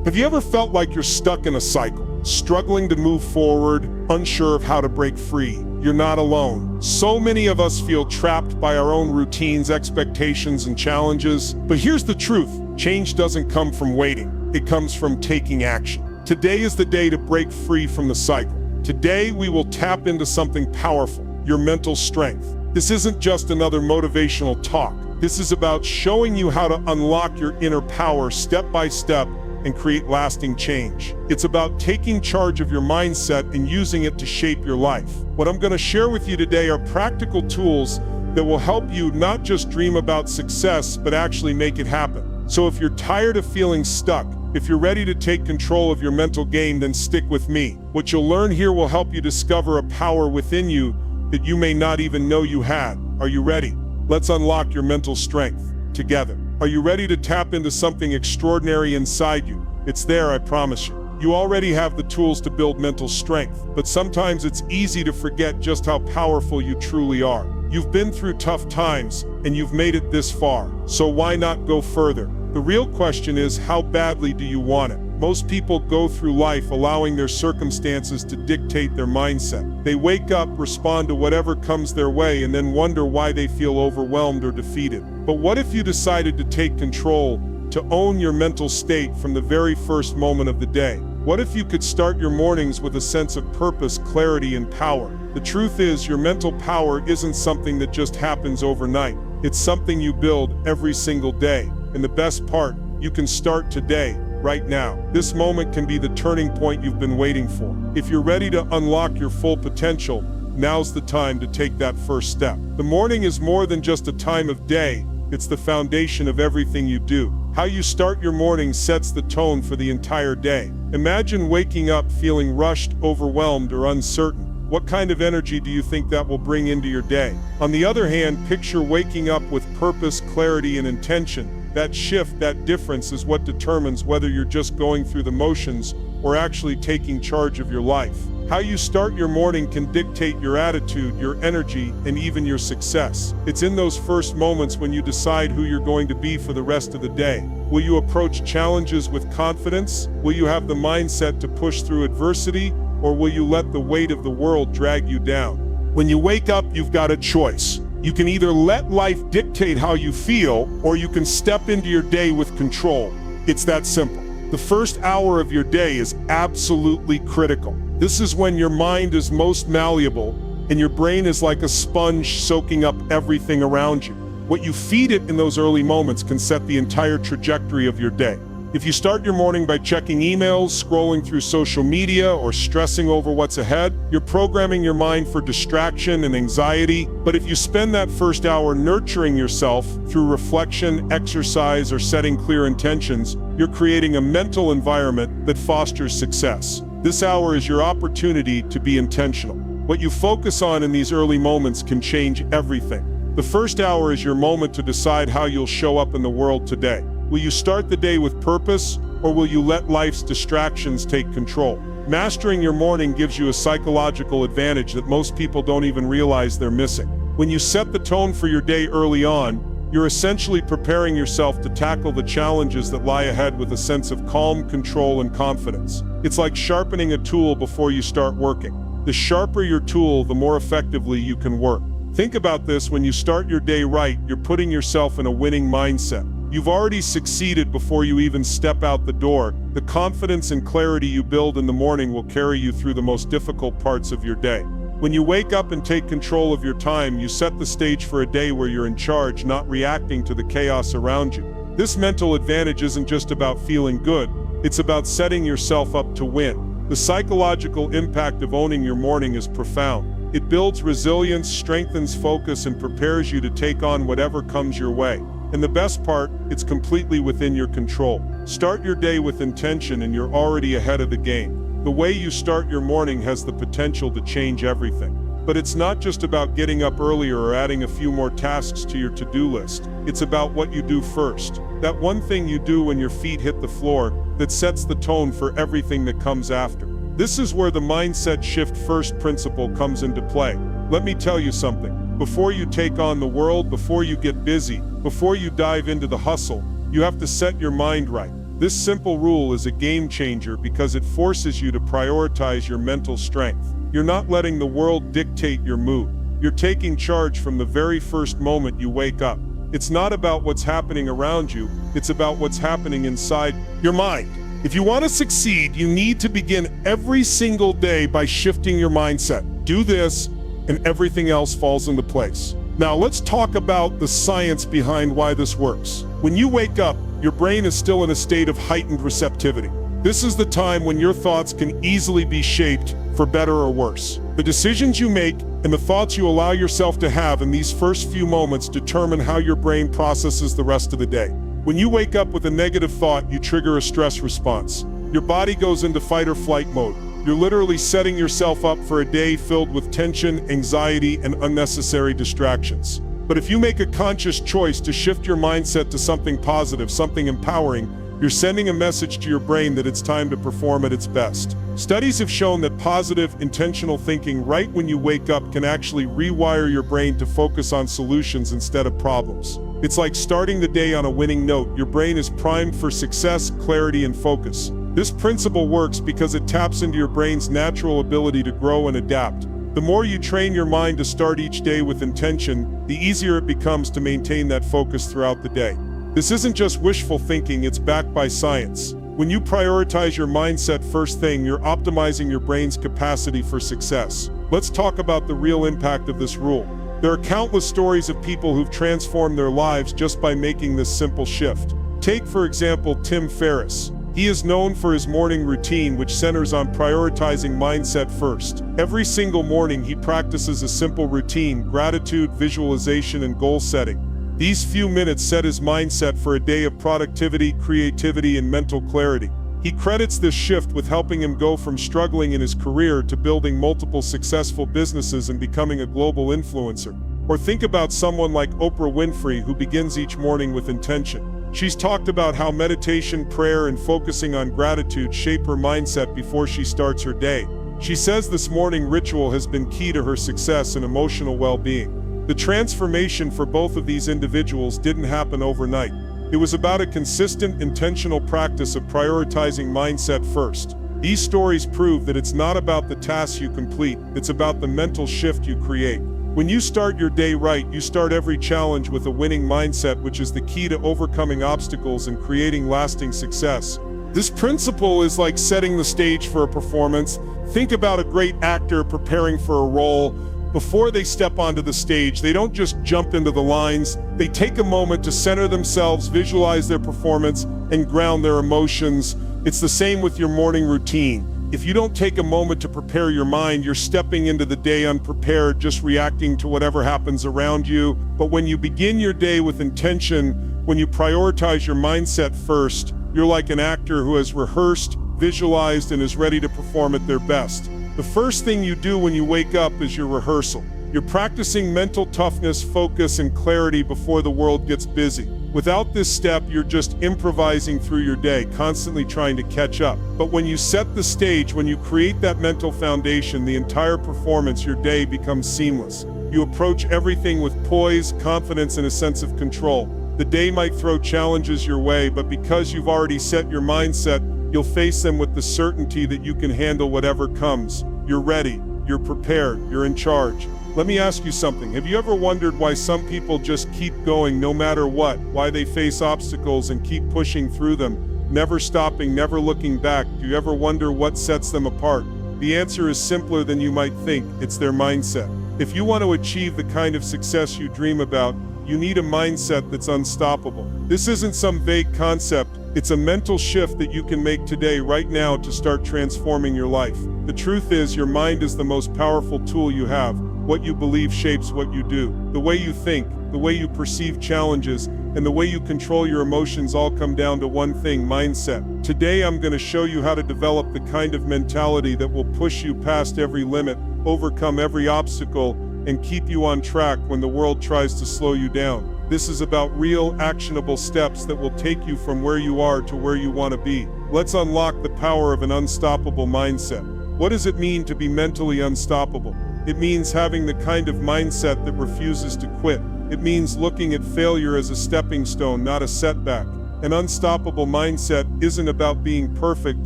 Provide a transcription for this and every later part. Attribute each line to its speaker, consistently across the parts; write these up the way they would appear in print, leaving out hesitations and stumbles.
Speaker 1: Have you ever felt like you're stuck in a cycle, struggling to move forward, unsure of how to break free? You're not alone. So many of us feel trapped by our own routines, expectations, and challenges. But here's the truth. Change doesn't come from waiting. It comes from taking action. Today is the day to break free from the cycle. Today, we will tap into something powerful, your mental strength. This isn't just another motivational talk. This is about showing you how to unlock your inner power step by step and create lasting change. It's about taking charge of your mindset and using it to shape your life. What I'm going to share with you today are practical tools that will help you not just dream about success, but actually make it happen. So if you're tired of feeling stuck, if you're ready to take control of your mental game, then stick with me. What you'll learn here will help you discover a power within you that you may not even know you had. Are you ready? Let's unlock your mental strength together. Are you ready to tap into something extraordinary inside you? It's there, I promise you. You already have the tools to build mental strength, but sometimes it's easy to forget just how powerful you truly are. You've been through tough times, and you've made it this far, so why not go further? The real question is, how badly do you want it? Most people go through life allowing their circumstances to dictate their mindset. They wake up, respond to whatever comes their way, and then wonder why they feel overwhelmed or defeated. But what if you decided to take control, to own your mental state from the very first moment of the day? What if you could start your mornings with a sense of purpose, clarity, and power? The truth is, your mental power isn't something that just happens overnight. It's something you build every single day. And the best part, you can start today, right now. This moment can be the turning point you've been waiting for. If you're ready to unlock your full potential, now's the time to take that first step. The morning is more than just a time of day. It's the foundation of everything you do. How you start your morning sets the tone for the entire day. Imagine waking up feeling rushed, overwhelmed, or uncertain. What kind of energy do you think that will bring into your day? On the other hand, picture waking up with purpose, clarity, and intention. That shift, that difference is what determines whether you're just going through the motions or actually taking charge of your life. How you start your morning can dictate your attitude, your energy, and even your success. It's in those first moments when you decide who you're going to be for the rest of the day. Will you approach challenges with confidence? Will you have the mindset to push through adversity? Or will you let the weight of the world drag you down? When you wake up, you've got a choice. You can either let life dictate how you feel, or you can step into your day with control. It's that simple. The first hour of your day is absolutely critical. This is when your mind is most malleable, and your brain is like a sponge soaking up everything around you. What you feed it in those early moments can set the entire trajectory of your day. If you start your morning by checking emails, scrolling through social media, or stressing over what's ahead, you're programming your mind for distraction and anxiety. But if you spend that first hour nurturing yourself through reflection, exercise, or setting clear intentions, you're creating a mental environment that fosters success. This hour is your opportunity to be intentional. What you focus on in these early moments can change everything. The first hour is your moment to decide how you'll show up in the world today. Will you start the day with purpose, or will you let life's distractions take control? Mastering your morning gives you a psychological advantage that most people don't even realize they're missing. When you set the tone for your day early on, you're essentially preparing yourself to tackle the challenges that lie ahead with a sense of calm, control, and confidence. It's like sharpening a tool before you start working. The sharper your tool, the more effectively you can work. Think about this: when you start your day right, you're putting yourself in a winning mindset. You've already succeeded before you even step out the door. The confidence and clarity you build in the morning will carry you through the most difficult parts of your day. When you wake up and take control of your time, you set the stage for a day where you're in charge, not reacting to the chaos around you. This mental advantage isn't just about feeling good, it's about setting yourself up to win. The psychological impact of owning your morning is profound. It builds resilience, strengthens focus, and prepares you to take on whatever comes your way. And the best part, it's completely within your control. Start your day with intention and you're already ahead of the game. The way you start your morning has the potential to change everything. But it's not just about getting up earlier or adding a few more tasks to your to-do list. It's about what you do first. That one thing you do when your feet hit the floor that sets the tone for everything that comes after. This is where the mindset shift first principle comes into play. Let me tell you something. Before you take on the world, before you get busy, before you dive into the hustle, you have to set your mind right. This simple rule is a game changer because it forces you to prioritize your mental strength. You're not letting the world dictate your mood. You're taking charge from the very first moment you wake up. It's not about what's happening around you, it's about what's happening inside your mind. If you want to succeed, you need to begin every single day by shifting your mindset. Do this, and everything else falls into place. Now let's talk about the science behind why this works. When you wake up, your brain is still in a state of heightened receptivity. This is the time when your thoughts can easily be shaped for better or worse. The decisions you make and the thoughts you allow yourself to have in these first few moments determine how your brain processes the rest of the day. When you wake up with a negative thought, you trigger a stress response. Your body goes into fight or flight mode. You're literally setting yourself up for a day filled with tension, anxiety, and unnecessary distractions. But if you make a conscious choice to shift your mindset to something positive, something empowering, you're sending a message to your brain that it's time to perform at its best. Studies have shown that positive, intentional thinking right when you wake up can actually rewire your brain to focus on solutions instead of problems. It's like starting the day on a winning note. Your brain is primed for success, clarity, and focus. This principle works because it taps into your brain's natural ability to grow and adapt. The more you train your mind to start each day with intention, the easier it becomes to maintain that focus throughout the day. This isn't just wishful thinking, it's backed by science. When you prioritize your mindset first thing, you're optimizing your brain's capacity for success. Let's talk about the real impact of this rule. There are countless stories of people who've transformed their lives just by making this simple shift. Take, for example, Tim Ferriss. He is known for his morning routine, which centers on prioritizing mindset first. Every single morning, he practices a simple routine: gratitude, visualization, and goal setting. These few minutes set his mindset for a day of productivity, creativity, and mental clarity. He credits this shift with helping him go from struggling in his career to building multiple successful businesses and becoming a global influencer. Or think about someone like Oprah Winfrey, who begins each morning with intention. She's talked about how meditation, prayer, and focusing on gratitude shape her mindset before she starts her day. She says this morning ritual has been key to her success and emotional well-being. The transformation for both of these individuals didn't happen overnight. It was about a consistent, intentional practice of prioritizing mindset first. These stories prove that it's not about the tasks you complete, it's about the mental shift you create. When you start your day right, you start every challenge with a winning mindset, which is the key to overcoming obstacles and creating lasting success. This principle is like setting the stage for a performance. Think about a great actor preparing for a role. Before they step onto the stage, they don't just jump into the lines. They take a moment to center themselves, visualize their performance, and ground their emotions. It's the same with your morning routine. If you don't take a moment to prepare your mind, you're stepping into the day unprepared, just reacting to whatever happens around you. But when you begin your day with intention, when you prioritize your mindset first, you're like an actor who has rehearsed, visualized, and is ready to perform at their best. The first thing you do when you wake up is your rehearsal. You're practicing mental toughness, focus, and clarity before the world gets busy. Without this step, you're just improvising through your day, constantly trying to catch up. But when you set the stage, when you create that mental foundation, the entire performance, your day becomes seamless. You approach everything with poise, confidence, and a sense of control. The day might throw challenges your way, but because you've already set your mindset, you'll face them with the certainty that you can handle whatever comes. You're ready, you're prepared, you're in charge. Let me ask you something. Have you ever wondered why some people just keep going no matter what? Why they face obstacles and keep pushing through them, never stopping, never looking back? Do you ever wonder what sets them apart? The answer is simpler than you might think. It's their mindset. If you want to achieve the kind of success you dream about, you need a mindset that's unstoppable. This isn't some vague concept. It's a mental shift that you can make today, right now, to start transforming your life. The truth is, your mind is the most powerful tool you have. What you believe shapes what you do. The way you think, the way you perceive challenges, and the way you control your emotions all come down to one thing: mindset. Today, I'm going to show you how to develop the kind of mentality that will push you past every limit, overcome every obstacle, and keep you on track when the world tries to slow you down. This is about real, actionable steps that will take you from where you are to where you want to be. Let's unlock the power of an unstoppable mindset. What does it mean to be mentally unstoppable? It means having the kind of mindset that refuses to quit. It means looking at failure as a stepping stone, not a setback. An unstoppable mindset isn't about being perfect,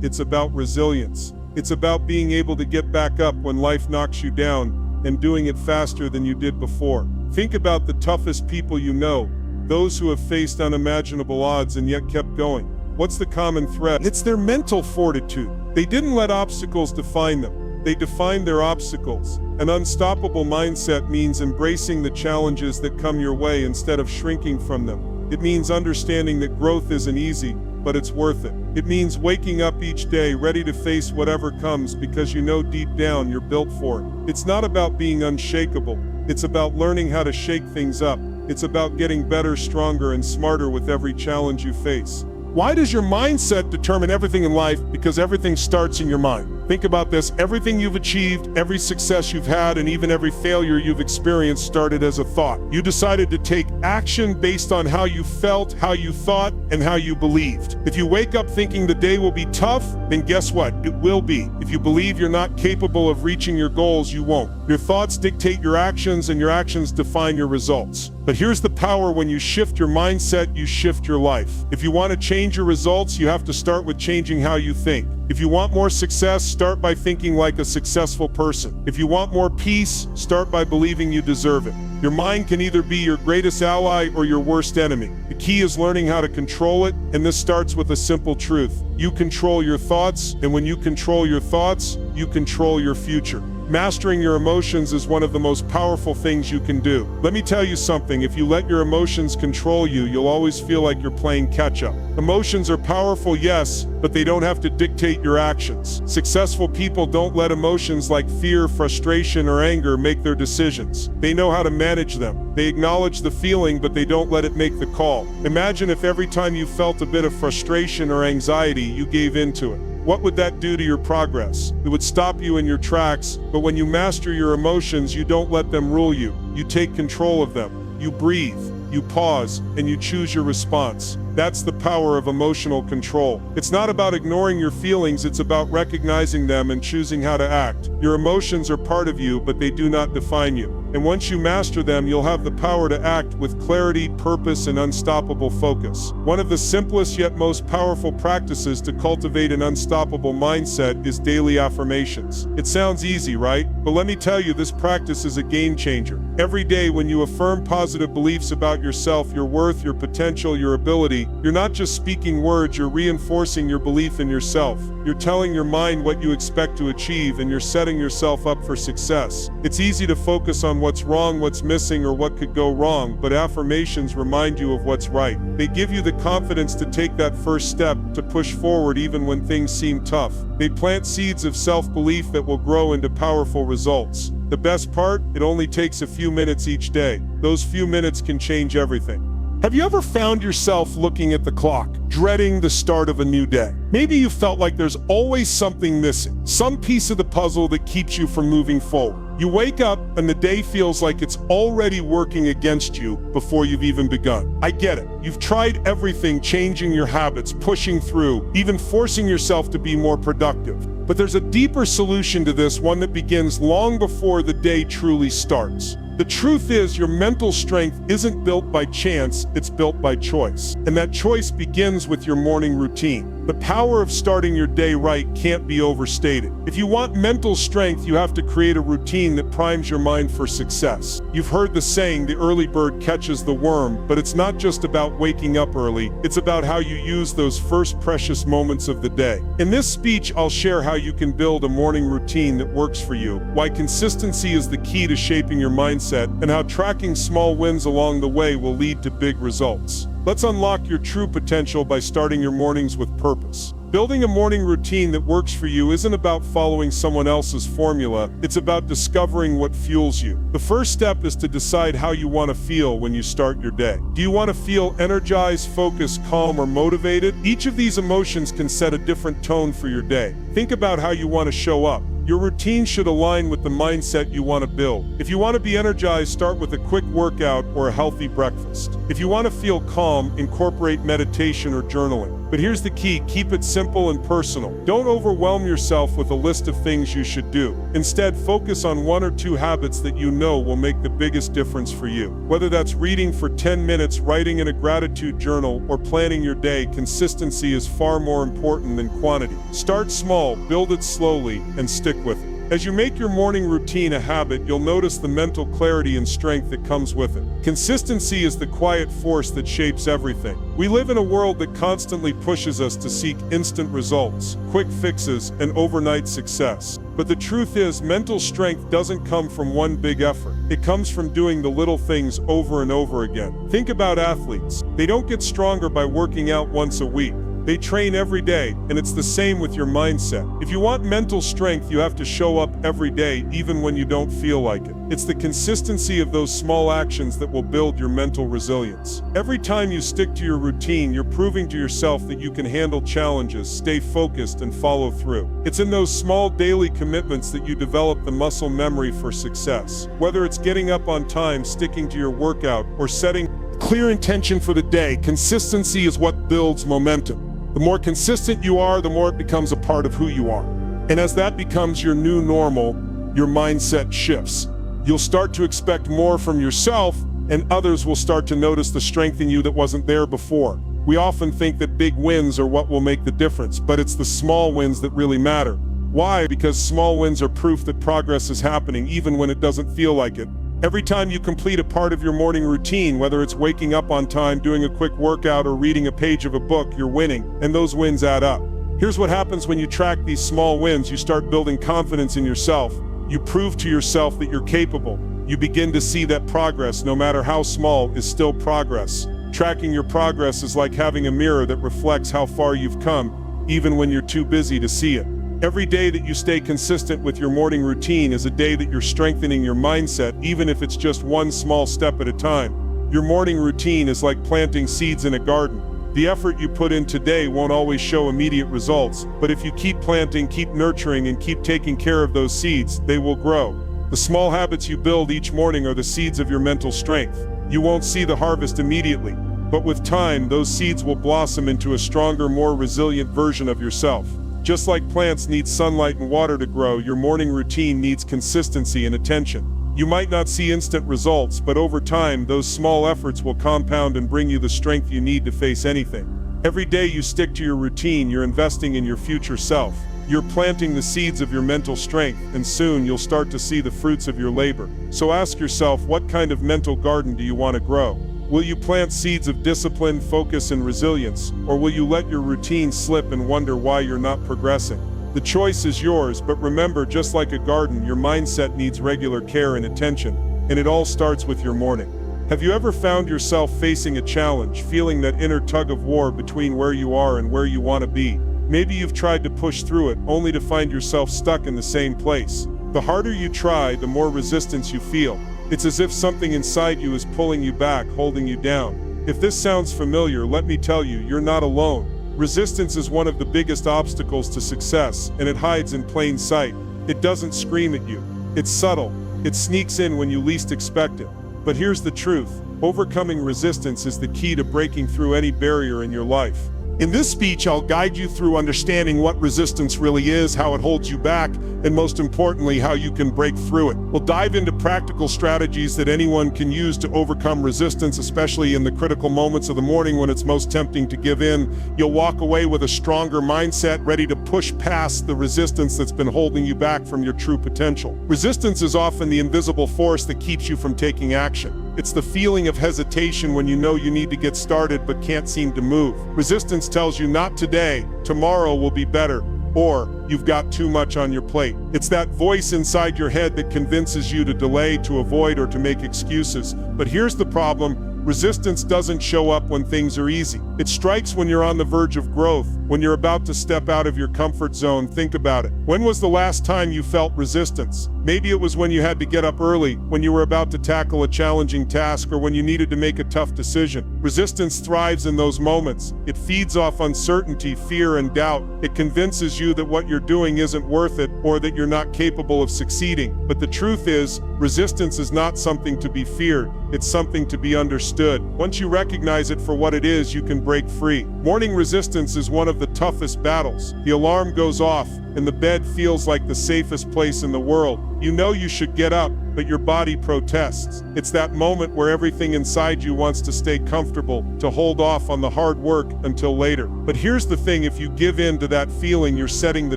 Speaker 1: it's about resilience. It's about being able to get back up when life knocks you down and doing it faster than you did before. Think about the toughest people you know, those who have faced unimaginable odds and yet kept going. What's the common thread? It's their mental fortitude. They didn't let obstacles define them. They defined their obstacles. An unstoppable mindset means embracing the challenges that come your way instead of shrinking from them. It means understanding that growth isn't easy, but it's worth it. It means waking up each day ready to face whatever comes because you know deep down you're built for it. It's not about being unshakable. It's about learning how to shake things up. It's about getting better, stronger, and smarter with every challenge you face. Why does your mindset determine everything in life? Because everything starts in your mind. Think about this. Everything you've achieved, every success you've had, and even every failure you've experienced started as a thought. You decided to take action based on how you felt, how you thought, and how you believed. If you wake up thinking the day will be tough, then guess what? It will be. If you believe you're not capable of reaching your goals, you won't. Your thoughts dictate your actions, and your actions define your results. But here's the power: when you shift your mindset, you shift your life. If you want to change your results, you have to start with changing how you think. If you want more success, start by thinking like a successful person. If you want more peace, start by believing you deserve it. Your mind can either be your greatest ally or your worst enemy. The key is learning how to control it, and this starts with a simple truth. You control your thoughts, and when you control your thoughts, you control your future. Mastering your emotions is one of the most powerful things you can do. Let me tell you something, if you let your emotions control you, you'll always feel like you're playing catch-up. Emotions are powerful, yes, but they don't have to dictate your actions. Successful people don't let emotions like fear, frustration, or anger make their decisions. They know how to manage them. They acknowledge the feeling, but they don't let it make the call. Imagine if every time you felt a bit of frustration or anxiety, you gave in to it. What would that do to your progress? It would stop you in your tracks, but when you master your emotions, you don't let them rule you. You take control of them. You breathe, you pause, and you choose your response. That's the power of emotional control. It's not about ignoring your feelings, it's about recognizing them and choosing how to act. Your emotions are part of you, but they do not define you. And once you master them, you'll have the power to act with clarity, purpose, and unstoppable focus. One of the simplest yet most powerful practices to cultivate an unstoppable mindset is daily affirmations. It sounds easy, right? But let me tell you, this practice is a game changer. Every day when you affirm positive beliefs about yourself, your worth, your potential, your ability, you're not just speaking words, you're reinforcing your belief in yourself. You're telling your mind what you expect to achieve, and you're setting yourself up for success. It's easy to focus on what's wrong, what's missing, or what could go wrong, but affirmations remind you of what's right. They give you the confidence to take that first step, to push forward even when things seem tough. They plant seeds of self-belief that will grow into powerful results. The best part? It only takes a few minutes each day. Those few minutes can change everything. Have you ever found yourself looking at the clock, dreading the start of a new day? Maybe you felt like there's always something missing, some piece of the puzzle that keeps you from moving forward. You wake up and the day feels like it's already working against you before you've even begun. I get it. You've tried everything, changing your habits, pushing through, even forcing yourself to be more productive. But there's a deeper solution to this, one that begins long before the day truly starts. The truth is, your mental strength isn't built by chance, it's built by choice. And that choice begins with your morning routine. The power of starting your day right can't be overstated. If you want mental strength, you have to create a routine that primes your mind for success. You've heard the saying, the early bird catches the worm, but it's not just about waking up early, it's about how you use those first precious moments of the day. In this speech, I'll share how you can build a morning routine that works for you, why consistency is the key to shaping your mindset, and how tracking small wins along the way will lead to big results. Let's unlock your true potential by starting your mornings with purpose. Building a morning routine that works for you isn't about following someone else's formula, it's about discovering what fuels you. The first step is to decide how you want to feel when you start your day. Do you want to feel energized, focused, calm, or motivated? Each of these emotions can set a different tone for your day. Think about how you want to show up. Your routine should align with the mindset you want to build. If you want to be energized, start with a quick workout or a healthy breakfast. If you want to feel calm, incorporate meditation or journaling. But here's the key, keep it simple and personal. Don't overwhelm yourself with a list of things you should do. Instead, focus on 1 or 2 habits that you know will make the biggest difference for you. Whether that's reading for 10 minutes, writing in a gratitude journal, or planning your day, consistency is far more important than quantity. Start small, build it slowly, and stick with it. As you make your morning routine a habit, you'll notice the mental clarity and strength that comes with it. Consistency is the quiet force that shapes everything. We live in a world that constantly pushes us to seek instant results, quick fixes, and overnight success. But the truth is, mental strength doesn't come from one big effort. It comes from doing the little things over and over again. Think about athletes. They don't get stronger by working out once a week. They train every day, and it's the same with your mindset. If you want mental strength, you have to show up every day, even when you don't feel like it. It's the consistency of those small actions that will build your mental resilience. Every time you stick to your routine, you're proving to yourself that you can handle challenges, stay focused, and follow through. It's in those small daily commitments that you develop the muscle memory for success. Whether it's getting up on time, sticking to your workout, or setting clear intention for the day, consistency is what builds momentum. The more consistent you are, the more it becomes a part of who you are. And as that becomes your new normal, your mindset shifts. You'll start to expect more from yourself, and others will start to notice the strength in you that wasn't there before. We often think that big wins are what will make the difference, but it's the small wins that really matter. Why? Because small wins are proof that progress is happening, even when it doesn't feel like it. Every time you complete a part of your morning routine, whether it's waking up on time, doing a quick workout, or reading a page of a book, you're winning, and those wins add up. Here's what happens when you track these small wins. You start building confidence in yourself. You prove to yourself that you're capable. You begin to see that progress, no matter how small, is still progress. Tracking your progress is like having a mirror that reflects how far you've come, even when you're too busy to see it. Every day that you stay consistent with your morning routine is a day that you're strengthening your mindset, even if it's just one small step at a time. Your morning routine is like planting seeds in a garden. The effort you put in today won't always show immediate results, but if you keep planting, keep nurturing, and keep taking care of those seeds, they will grow. The small habits you build each morning are the seeds of your mental strength. You won't see the harvest immediately, but with time, those seeds will blossom into a stronger, more resilient version of yourself. Just like plants need sunlight and water to grow, your morning routine needs consistency and attention. You might not see instant results, but over time, those small efforts will compound and bring you the strength you need to face anything. Every day you stick to your routine, you're investing in your future self. You're planting the seeds of your mental strength, and soon you'll start to see the fruits of your labor. So ask yourself, what kind of mental garden do you want to grow? Will you plant seeds of discipline, focus, and resilience, or will you let your routine slip and wonder why you're not progressing? The choice is yours, but remember, just like a garden, your mindset needs regular care and attention, and it all starts with your morning. Have you ever found yourself facing a challenge, feeling that inner tug-of-war between where you are and where you want to be? Maybe you've tried to push through it, only to find yourself stuck in the same place. The harder you try, the more resistance you feel. It's as if something inside you is pulling you back, holding you down. If this sounds familiar, let me tell you, you're not alone. Resistance is one of the biggest obstacles to success, and it hides in plain sight. It doesn't scream at you. It's subtle. It sneaks in when you least expect it. But here's the truth. Overcoming resistance is the key to breaking through any barrier in your life. In this speech, I'll guide you through understanding what resistance really is, how it holds you back, and most importantly, how you can break through it. We'll dive into practical strategies that anyone can use to overcome resistance, especially in the critical moments of the morning when it's most tempting to give in. You'll walk away with a stronger mindset, ready to push past the resistance that's been holding you back from your true potential. Resistance is often the invisible force that keeps you from taking action. It's the feeling of hesitation when you know you need to get started but can't seem to move. Resistance tells you not today, tomorrow will be better, or you've got too much on your plate. It's that voice inside your head that convinces you to delay, to avoid, or to make excuses. But here's the problem. Resistance doesn't show up when things are easy. It strikes when you're on the verge of growth, When you're about to step out of your comfort zone, think about it. When was the last time you felt resistance? Maybe it was when you had to get up early, when you were about to tackle a challenging task, or when you needed to make a tough decision. Resistance thrives in those moments. It feeds off uncertainty, fear, and doubt. It convinces you that what you're doing isn't worth it, or that you're not capable of succeeding. But the truth is, resistance is not something to be feared. It's something to be understood. Once you recognize it for what it is, you can break free. Morning resistance is one of the toughest battles. The alarm goes off, and the bed feels like the safest place in the world. You know you should get up, but your body protests. It's that moment where everything inside you wants to stay comfortable, to hold off on the hard work until later. But here's the thing, if you give in to that feeling, you're setting the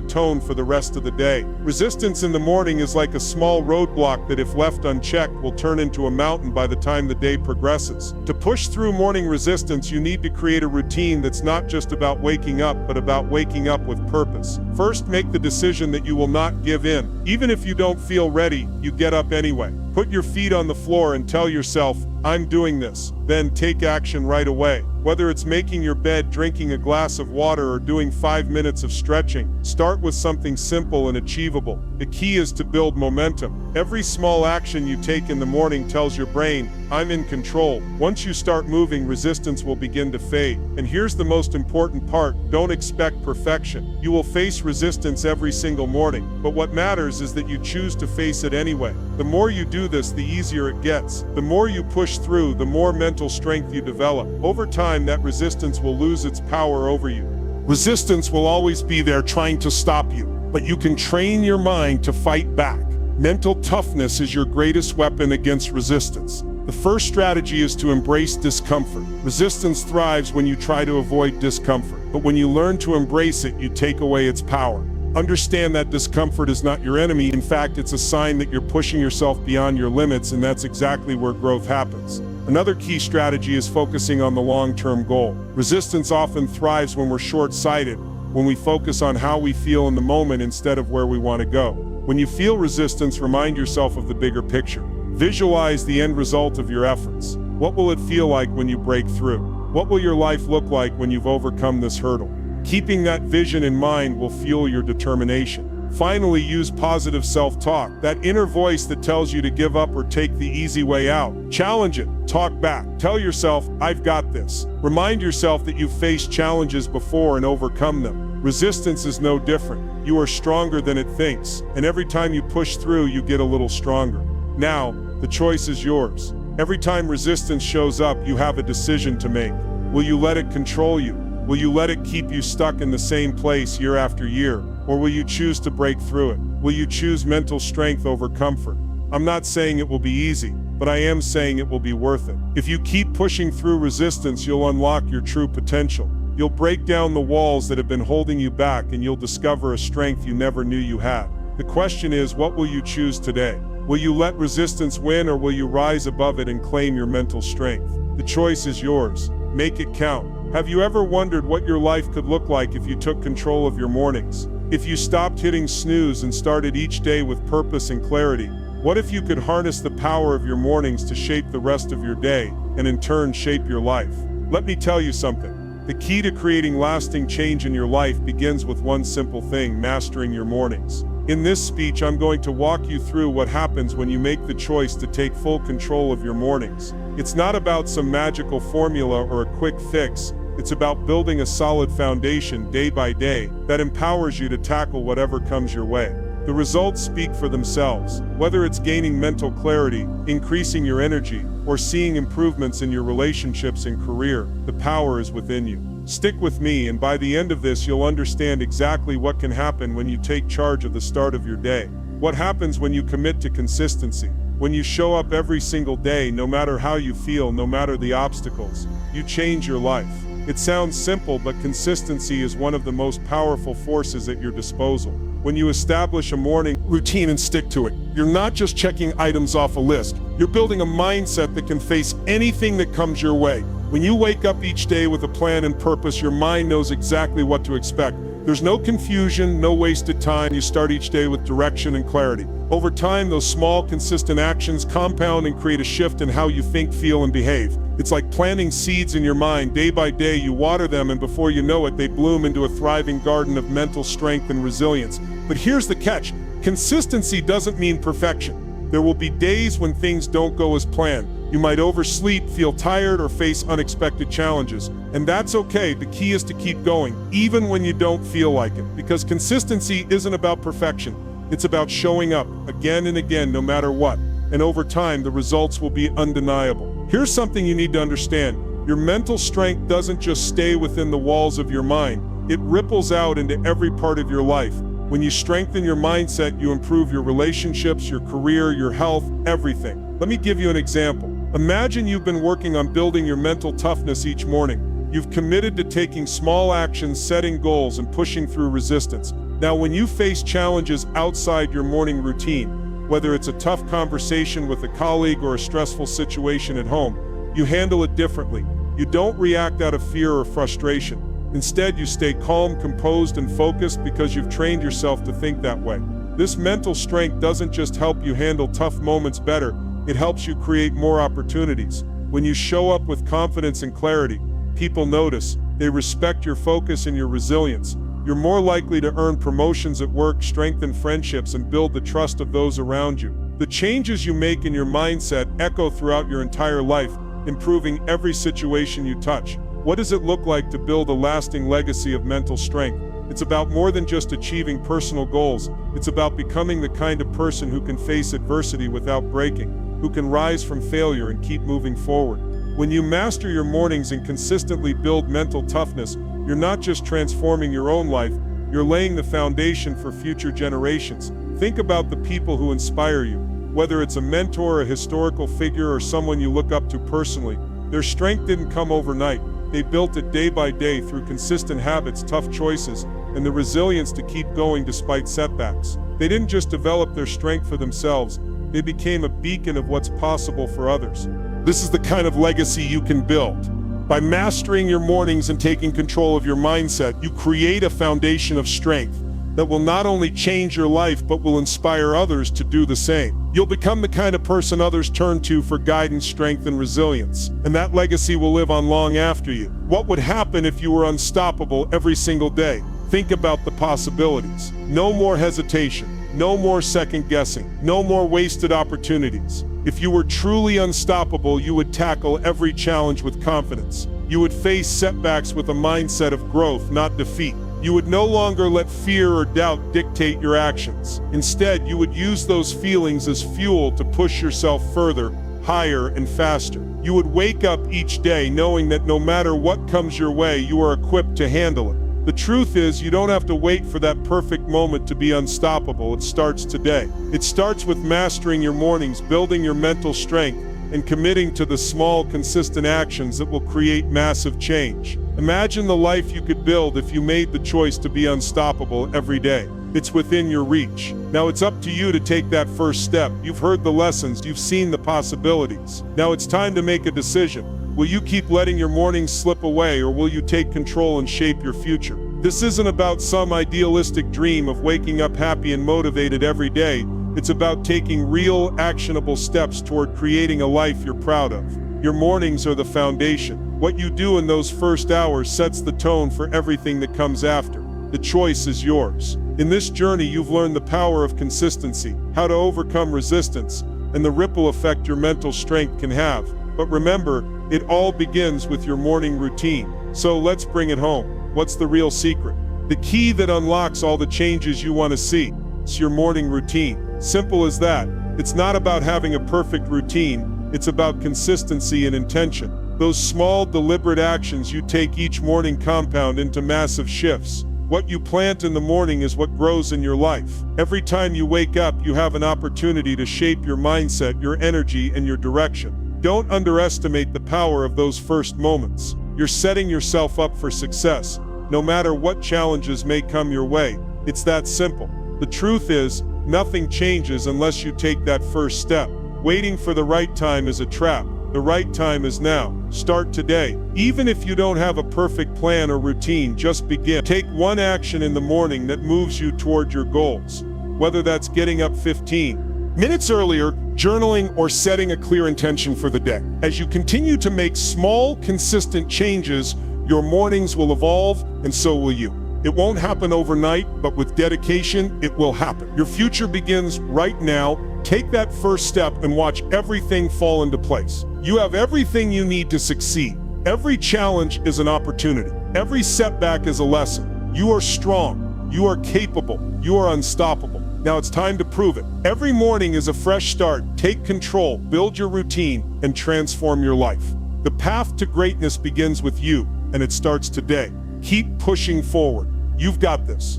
Speaker 1: tone for the rest of the day. Resistance in the morning is like a small roadblock that, if left unchecked, will turn into a mountain by the time the day progresses. To push through morning resistance, you need to create a routine that's not just about waking up, but about waking up with purpose. First, make the decision that you will not give in. Even if you don't feel ready, you get up anyway. Put your feet on the floor and tell yourself, I'm doing this. Then take action right away. Whether it's making your bed, drinking a glass of water, or doing 5 minutes of stretching, start with something simple and achievable. The key is to build momentum. Every small action you take in the morning tells your brain, I'm in control. Once you start moving, resistance will begin to fade. And here's the most important part, don't expect perfection. You will face resistance every single morning, but what matters is that you choose to face it anyway. The more you do this, the easier it gets. The more you push through, the more mental strength you develop. Over time, that resistance will lose its power over you. Resistance will always be there trying to stop you, but you can train your mind to fight back. Mental toughness is your greatest weapon against resistance. The first strategy is to embrace discomfort. Resistance thrives when you try to avoid discomfort, but when you learn to embrace it, you take away its power. Understand that discomfort is not your enemy. In fact, it's a sign that you're pushing yourself beyond your limits, and that's exactly where growth happens. Another key strategy is focusing on the long-term goal. Resistance often thrives when we're short-sighted, when we focus on how we feel in the moment instead of where we want to go. When you feel resistance, remind yourself of the bigger picture. Visualize the end result of your efforts. What will it feel like when you break through? What will your life look like when you've overcome this hurdle? Keeping that vision in mind will fuel your determination. Finally, use positive self-talk, that inner voice that tells you to give up or take the easy way out. Challenge it, talk back. Tell yourself, I've got this. Remind yourself that you've faced challenges before and overcome them. Resistance is no different. You are stronger than it thinks, and every time you push through, you get a little stronger. Now, the choice is yours. Every time resistance shows up, you have a decision to make. Will you let it control you? Will you let it keep you stuck in the same place year after year? Or will you choose to break through it? Will you choose mental strength over comfort? I'm not saying it will be easy, but I am saying it will be worth it. If you keep pushing through resistance, you'll unlock your true potential. You'll break down the walls that have been holding you back, and you'll discover a strength you never knew you had. The question is, what will you choose today? Will you let resistance win, or will you rise above it and claim your mental strength? The choice is yours. Make it count. Have you ever wondered what your life could look like if you took control of your mornings? If you stopped hitting snooze and started each day with purpose and clarity? What if you could harness the power of your mornings to shape the rest of your day, and in turn shape your life? Let me tell you something. The key to creating lasting change in your life begins with one simple thing: mastering your mornings. In this speech, I'm going to walk you through what happens when you make the choice to take full control of your mornings. It's not about some magical formula or a quick fix. It's about building a solid foundation day by day that empowers you to tackle whatever comes your way. The results speak for themselves. Whether it's gaining mental clarity, increasing your energy, or seeing improvements in your relationships and career, the power is within you. Stick with me, and by the end of this, you'll understand exactly what can happen when you take charge of the start of your day. What happens when you commit to consistency? When you show up every single day, no matter how you feel, no matter the obstacles, you change your life. It sounds simple, but consistency is one of the most powerful forces at your disposal. When you establish a morning routine and stick to it, you're not just checking items off a list. You're building a mindset that can face anything that comes your way. When you wake up each day with a plan and purpose, your mind knows exactly what to expect. There's no confusion, no wasted time. You start each day with direction and clarity. Over time, those small, consistent actions compound and create a shift in how you think, feel, and behave. It's like planting seeds in your mind. Day by day, you water them, and before you know it, they bloom into a thriving garden of mental strength and resilience. But here's the catch. Consistency doesn't mean perfection. There will be days when things don't go as planned. You might oversleep, feel tired, or face unexpected challenges. And that's okay. The key is to keep going, even when you don't feel like it. Because consistency isn't about perfection. It's about showing up again and again, no matter what. And over time, the results will be undeniable. Here's something you need to understand. Your mental strength doesn't just stay within the walls of your mind. It ripples out into every part of your life. When you strengthen your mindset, you improve your relationships, your career, your health, everything. Let me give you an example. Imagine you've been working on building your mental toughness each morning. You've committed to taking small actions, setting goals, and pushing through resistance. Now, when you face challenges outside your morning routine, whether it's a tough conversation with a colleague or a stressful situation at home, you handle it differently. You don't react out of fear or frustration. Instead, you stay calm, composed, and focused because you've trained yourself to think that way. This mental strength doesn't just help you handle tough moments better, it helps you create more opportunities. When you show up with confidence and clarity, people notice, they respect your focus and your resilience. You're more likely to earn promotions at work, strengthen friendships, and build the trust of those around you. The changes you make in your mindset echo throughout your entire life, improving every situation you touch. What does it look like to build a lasting legacy of mental strength? It's about more than just achieving personal goals. It's about becoming the kind of person who can face adversity without breaking, who can rise from failure and keep moving forward. When you master your mornings and consistently build mental toughness, you're not just transforming your own life, you're laying the foundation for future generations. Think about the people who inspire you. Whether it's a mentor, a historical figure, or someone you look up to personally, their strength didn't come overnight. They built it day by day through consistent habits, tough choices, and the resilience to keep going despite setbacks. They didn't just develop their strength for themselves, they became a beacon of what's possible for others. This is the kind of legacy you can build. By mastering your mornings and taking control of your mindset, you create a foundation of strength that will not only change your life, but will inspire others to do the same. You'll become the kind of person others turn to for guidance, strength, and resilience. And that legacy will live on long after you. What would happen if you were unstoppable every single day? Think about the possibilities. No more hesitation. No more second guessing. No more wasted opportunities. If you were truly unstoppable, you would tackle every challenge with confidence. You would face setbacks with a mindset of growth, not defeat. You would no longer let fear or doubt dictate your actions. Instead, you would use those feelings as fuel to push yourself further, higher, and faster. You would wake up each day knowing that no matter what comes your way, you are equipped to handle it. The truth is, you don't have to wait for that perfect moment to be unstoppable. It starts today. It starts with mastering your mornings, building your mental strength, and committing to the small, consistent actions that will create massive change. Imagine the life you could build if you made the choice to be unstoppable every day. It's within your reach. Now it's up to you to take that first step. You've heard the lessons, you've seen the possibilities. Now it's time to make a decision. Will you keep letting your mornings slip away, or will you take control and shape your future? This isn't about some idealistic dream of waking up happy and motivated every day. It's about taking real, actionable steps toward creating a life you're proud of. Your mornings are the foundation. What you do in those first hours sets the tone for everything that comes after. The choice is yours. In this journey, you've learned the power of consistency, how to overcome resistance, and the ripple effect your mental strength can have. But remember, it all begins with your morning routine. So let's bring it home. What's the real secret? The key that unlocks all the changes you want to see. It's your morning routine. Simple as that. It's not about having a perfect routine. It's about consistency and intention. Those small, deliberate actions you take each morning compound into massive shifts. What you plant in the morning is what grows in your life. Every time you wake up, you have an opportunity to shape your mindset, your energy, and your direction. Don't underestimate the power of those first moments. You're setting yourself up for success, no matter what challenges may come your way. It's that simple. The truth is, nothing changes unless you take that first step. Waiting for the right time is a trap, The right time is now. Start today. Even if you don't have a perfect plan or routine, just begin. Take one action in the morning that moves you toward your goals. Whether that's getting up 15 minutes earlier, journaling, or setting a clear intention for the day. As you continue to make small, consistent changes, your mornings will evolve, and so will you. It won't happen overnight, but with dedication, it will happen. Your future begins right now. Take that first step and watch everything fall into place. You have everything you need to succeed. Every challenge is an opportunity. Every setback is a lesson. You are strong. You are capable. You are unstoppable. Now it's time to prove it. Every morning is a fresh start. Take control, build your routine, and transform your life. The path to greatness begins with you, and it starts today. Keep pushing forward. You've got this.